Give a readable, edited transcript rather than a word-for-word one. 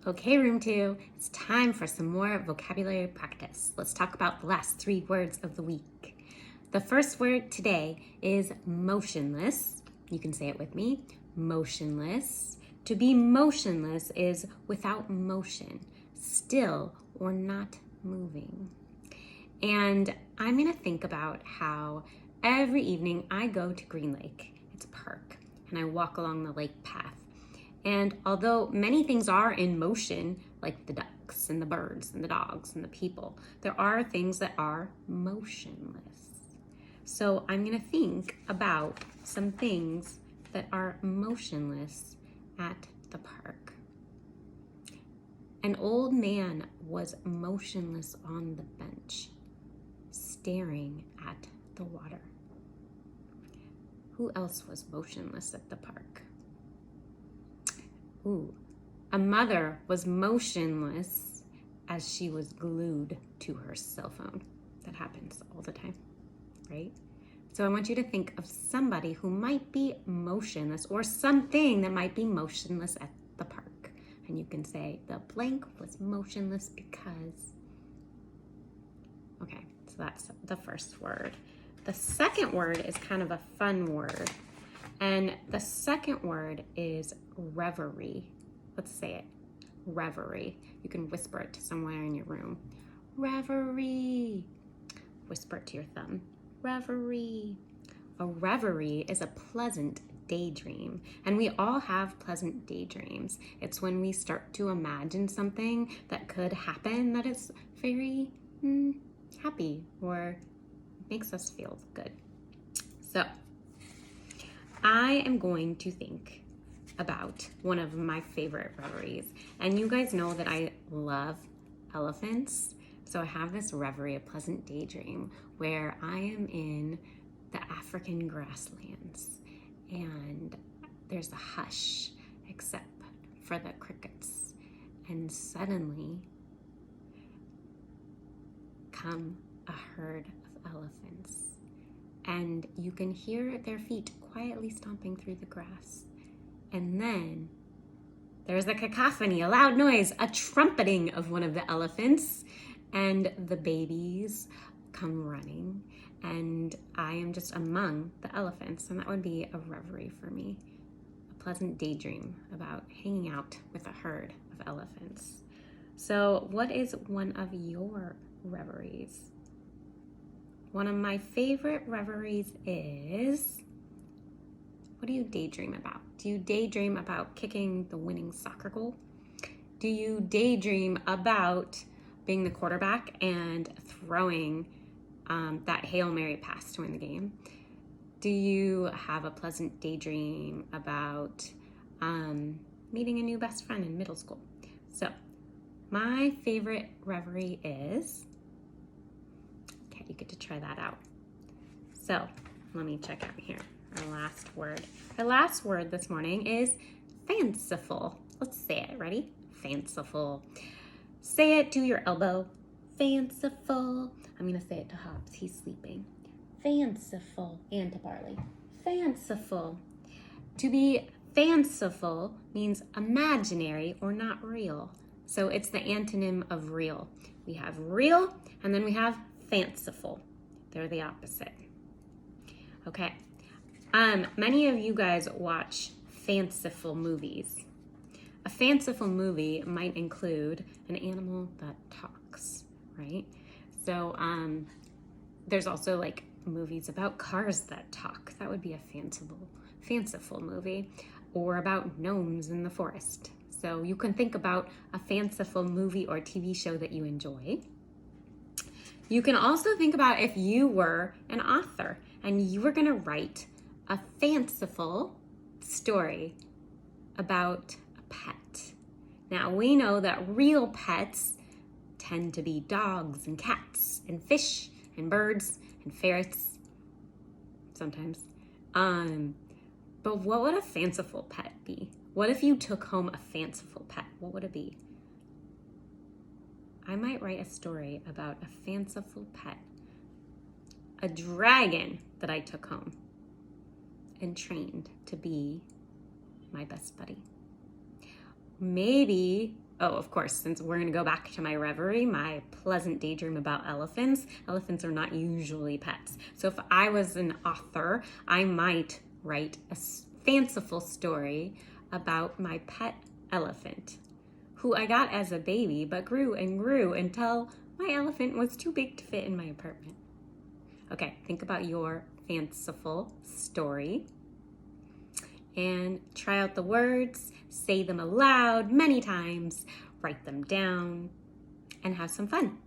Okay, room 2, it's time for some more vocabulary practice. Let's talk about the last 3 words of the week. The first word today is motionless. You can say it with me, motionless. To be motionless is without motion, still or not moving. And I'm gonna think about how every evening I go to Green Lake. It's a park, and I walk along the lake path. And although many things are in motion, like the ducks and the birds and the dogs and the people, there are things that are motionless. So I'm gonna think about some things that are motionless at the park. An old man was motionless on the bench, staring at the water. Who else was motionless at the park? A mother was motionless as she was glued to her cell phone. That happens all the time, right? So I want you to think of somebody who might be motionless or something that might be motionless at the park. And you can say the blank was motionless because. Okay, so that's the first word. The second word is kind of a fun word. And the second word is reverie. Let's say it, reverie. You can whisper it to somewhere in your room. Reverie. Whisper it to your thumb. Reverie. A reverie is a pleasant daydream. And we all have pleasant daydreams. It's when we start to imagine something that could happen that is very happy or makes us feel good. So I am going to think about one of my favorite reveries. And you guys know that I love elephants. So I have this reverie, a pleasant daydream, where I am in the African grasslands. And there's a hush, except for the crickets. And suddenly come a herd of elephants. And you can hear their feet quietly stomping through the grass. And then there's a cacophony, a loud noise, a trumpeting of one of the elephants, and the babies come running, and I am just among the elephants, and that would be a reverie for me, a pleasant daydream about hanging out with a herd of elephants. So what is one of your reveries? One of my favorite reveries is, what do you daydream about? Do you daydream about kicking the winning soccer goal? Do you daydream about being the quarterback and throwing that Hail Mary pass to win the game? Do you have a pleasant daydream about meeting a new best friend in middle school? So my favorite reverie is, okay, you get to try that out. So let me check out here. Our last word. Our last word this morning is fanciful. Let's say it. Ready? Fanciful. Say it to your elbow. Fanciful. I'm going to say it to Hobbs. He's sleeping. Fanciful. And to Barley. Fanciful. To be fanciful means imaginary or not real. So it's the antonym of real. We have real and then we have fanciful. They're the opposite. Okay. Many of you guys watch fanciful movies. A fanciful movie might include an animal that talks, right? So there's also like movies about cars that talk. That would be a fanciful movie, or about gnomes in the forest. So you can think about a fanciful movie or TV show that you enjoy. You can also think about if you were an author and you were going to write a fanciful story about a pet. Now, we know that real pets tend to be dogs and cats and fish and birds and ferrets sometimes. But what would a fanciful pet be? What if you took home a fanciful pet? What would it be? I might write a story about a fanciful pet, a dragon that I took home and trained to be my best buddy. Maybe Oh, of course, since we're going to go back to my reverie, my pleasant daydream about elephants. Elephants are not usually pets. So if I was an author, I might write a fanciful story about my pet elephant, who I got as a baby but grew and grew until my elephant was too big to fit in my apartment. Okay, think about your fanciful story and try out the words, say them aloud many times, write them down, and have some fun.